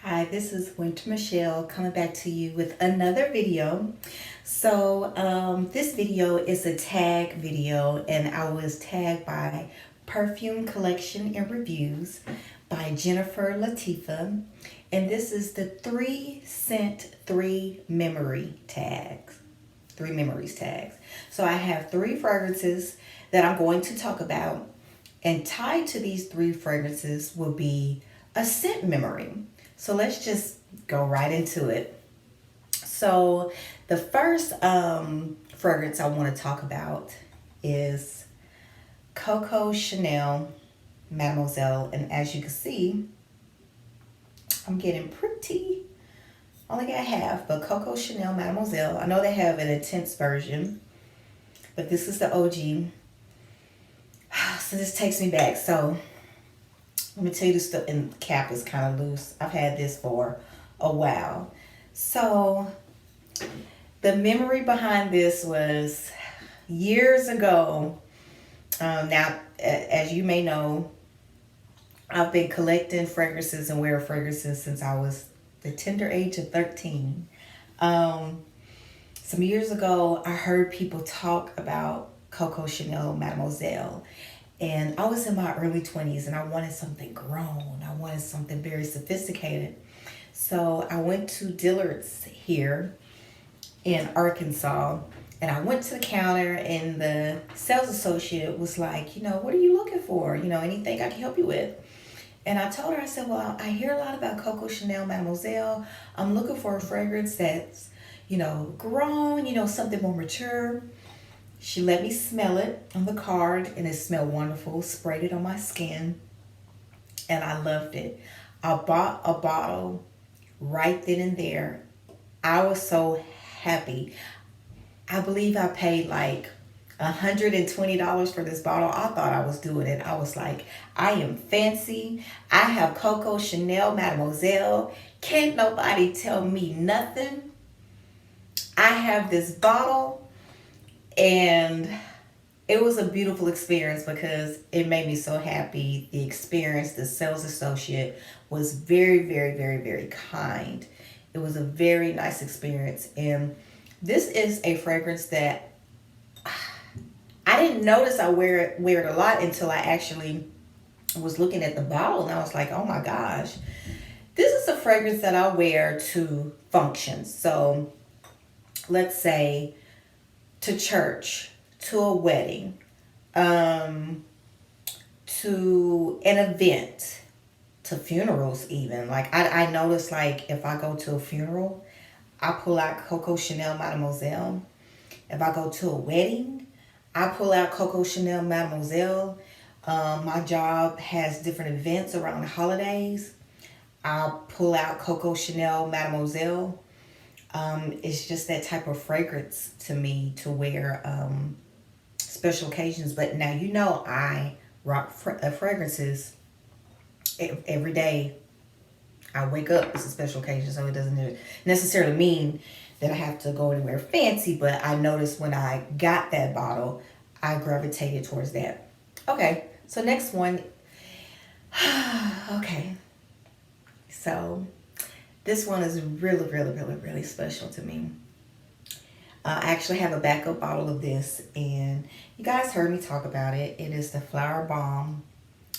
Hi, this is Winter Mechelle coming back to you with another video. This video is a tag video, and I was tagged by Perfume Collection and Reviews by Jennifer Latifa. And this is the 3 scent 3 memory tags. 3 memories tags. So I have 3 fragrances that I'm going to talk about, and tied to these 3 fragrances will be a scent memory. So let's just go right into it. So the first fragrance I want to talk about is Coco Chanel Mademoiselle. And as you can see, I'm getting pretty, only got half, but Coco Chanel Mademoiselle. I know they have an intense version, but this is the OG. So this takes me back. So let me tell you, this and the cap is kind of loose. I've had this for a while. So the memory behind this was years ago. Now, as you may know, I've been collecting fragrances and wearing fragrances since I was the tender age of 13. Some years ago, I heard people talk about Coco Chanel Mademoiselle. And I was in my early 20s and I wanted something grown. I wanted something very sophisticated. So I went to Dillard's here in Arkansas, and I went to the counter, and the sales associate was like, what are you looking for? Anything I can help you with? And I told her, I said, well, I hear a lot about Coco Chanel Mademoiselle. I'm looking for a fragrance that's, grown, something more mature. She let me smell it on the card, and it smelled wonderful. Sprayed it on my skin, and I loved it. I bought a bottle right then and there. I was so happy. I believe I paid like $120 for this bottle. I thought I was doing it. I was like, I am fancy. I have Coco Chanel Mademoiselle. Can't nobody tell me nothing. I have this bottle. And it was a beautiful experience because it made me so happy. The experience, the sales associate was very, very, very, very kind. It was a very nice experience. And this is a fragrance that I didn't notice I wear it a lot until I actually was looking at the bottle, and I was like, oh my gosh. This is a fragrance that I wear to functions. So let's say to church, to a wedding, to an event, to funerals even. Like I notice, like if I go to a funeral, I pull out Coco Chanel Mademoiselle. If I go to a wedding, I pull out Coco Chanel Mademoiselle. My job has different events around the holidays. I'll pull out Coco Chanel Mademoiselle. It's just that type of fragrance to me to wear special occasions. But now I rock fragrances every day. I wake up, it's a special occasion, so it doesn't necessarily mean that I have to go anywhere fancy. But I noticed when I got that bottle, I gravitated towards that. Okay, so next one. Okay, so this one is really, really, really, really special to me. I actually have a backup bottle of this, and you guys heard me talk about it. It is the Flowerbomb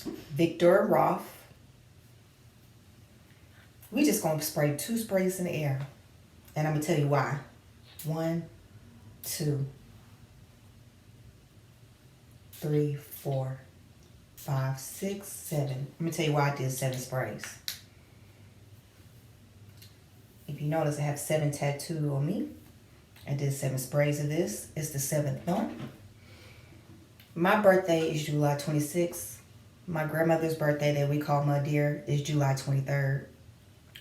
Viktor&Rolf. We just gonna spray 2 sprays in the air, and I'm gonna tell you why. 1, 2, 3, 4, 5, 6, 7. I'm gonna tell you why I did 7 sprays. If you notice, I have 7 tattooed on me. I did 7 sprays of this. It's the 7th one. My birthday is July 26th. My grandmother's birthday, that we call my dear, is July 23rd.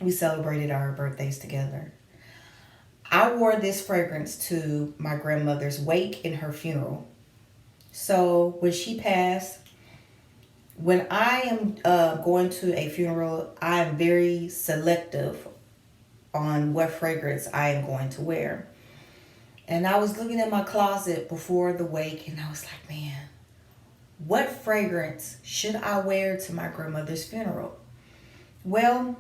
We celebrated our birthdays together. I wore this fragrance to my grandmother's wake and her funeral. So when she passed, when I am going to a funeral, I am very selective on what fragrance I am going to wear. And I was looking at my closet before the wake, and I was like, man, what fragrance should I wear to my grandmother's funeral? Well,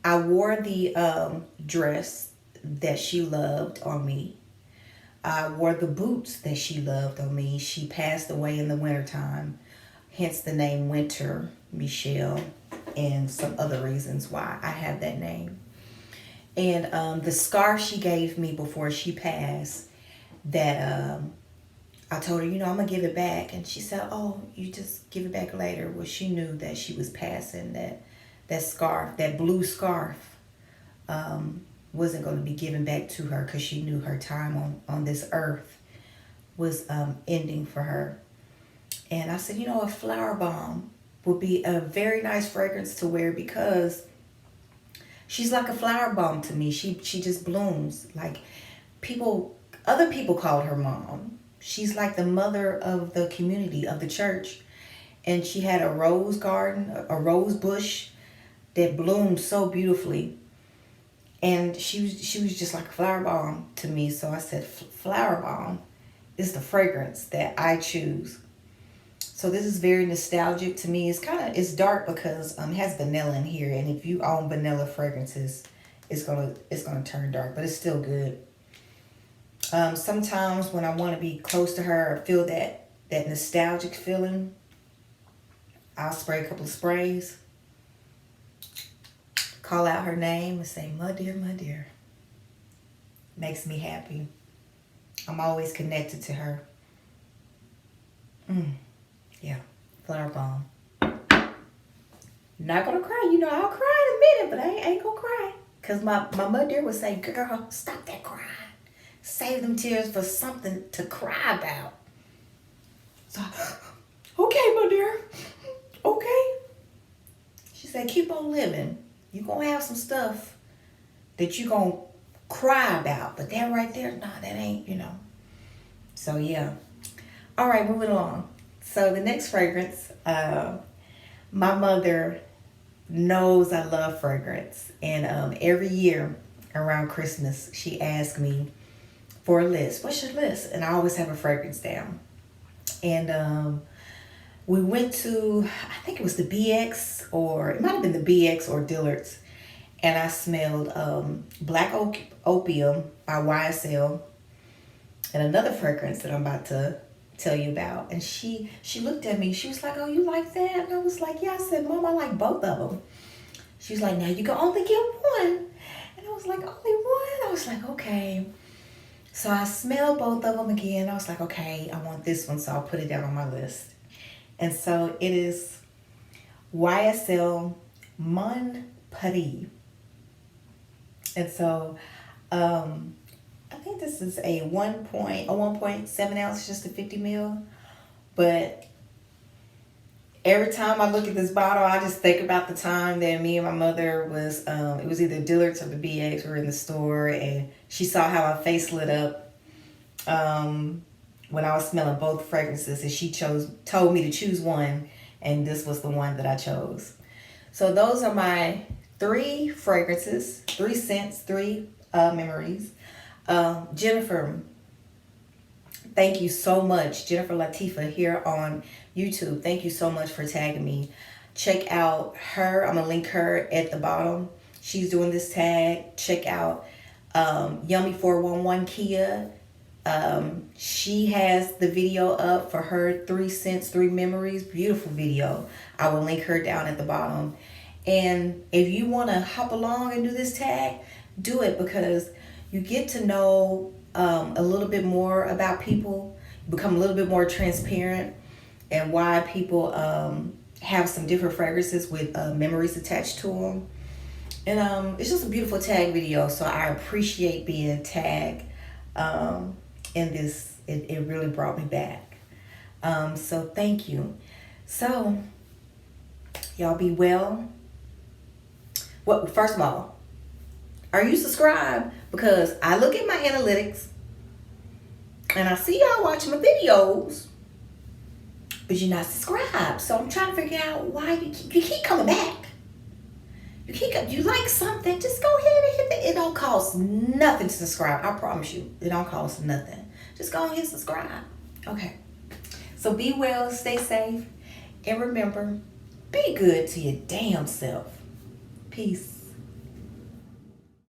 I wore the dress that she loved on me. I wore the boots that she loved on me. She passed away in the wintertime, hence the name Winter Mechelle, and some other reasons why I have that name. And the scarf she gave me before she passed, that I told her, I'm going to give it back. And she said, oh, you just give it back later. Well, she knew that she was passing, that scarf, that blue scarf, wasn't going to be given back to her, because she knew her time on this earth was ending for her. And I said, a flower bomb would be a very nice fragrance to wear, because she's like a flower bomb to me. She just blooms. Like other people called her mom. She's like the mother of the community, of the church. And she had a rose garden, a rose bush that bloomed so beautifully. And she was just like a flower bomb to me. So I said, flower bomb is the fragrance that I choose. So this is very nostalgic to me. It's dark because it has vanilla in here, and if you own vanilla fragrances, it's gonna turn dark, but it's still good. Sometimes when I want to be close to her or feel that nostalgic feeling, I'll spray a couple of sprays, call out her name, and say, "My dear, my dear." Makes me happy. I'm always connected to her. Yeah, flower bomb. Not gonna cry. I'll cry in a minute, but I ain't gonna cry. Because my mother would say, girl, stop that crying. Save them tears for something to cry about. So, okay, my dear. Okay. She said, keep on living. You're gonna have some stuff that you're gonna cry about. But that right there, nah, that ain't, So, yeah. All right, moving along. So the next fragrance, my mother knows I love fragrance. And every year around Christmas, she asks me for a list. What's your list? And I always have a fragrance down. And we went to, I think it was the BX, or it might have been the BX or Dillard's. And I smelled Black Opium by YSL, and another fragrance that I'm about to tell you about. And she looked at me. She was like, oh, you like that? And I was like, yeah. I said, Mom, I like both of them. She was like, now you can only get one. And I was like, only one? I was like, okay. So I smelled both of them again. I was like, okay, I want this one, so I'll put it down on my list. And so it is YSL Mon Paris. And so I think this is a 1.7 ounce, just a 50 ml. But every time I look at this bottle, I just think about the time that me and my mother was, it was either Dillard's or the BX. We were in the store, and she saw how my face lit up when I was smelling both fragrances, and she told me to choose one, and this was the one that I chose. So those are my 3 fragrances, 3 scents, 3 memories. Jennifer, thank you so much. Jennifer Latifa here on YouTube. Thank you so much for tagging me. Check out her. I'm going to link her at the bottom. She's doing this tag. Check out Yummy411 Kia. She has the video up for her 3 scents, 3 memories. Beautiful video. I will link her down at the bottom. And if you want to hop along and do this tag, do it, because you get to know a little bit more about people, become a little bit more transparent, and why people have some different fragrances with memories attached to them. And it's just a beautiful tag video, so I appreciate being tagged in this. It really brought me back. So thank you. So y'all be well. Well, first of all, are you subscribed? Because I look at my analytics and I see y'all watching my videos, but you're not subscribed. So I'm trying to figure out why you keep coming back. You like something, just go ahead and hit it. It don't cost nothing to subscribe. I promise you, it don't cost nothing. Just go ahead and subscribe. Okay. So be well, stay safe, and remember, be good to your damn self. Peace.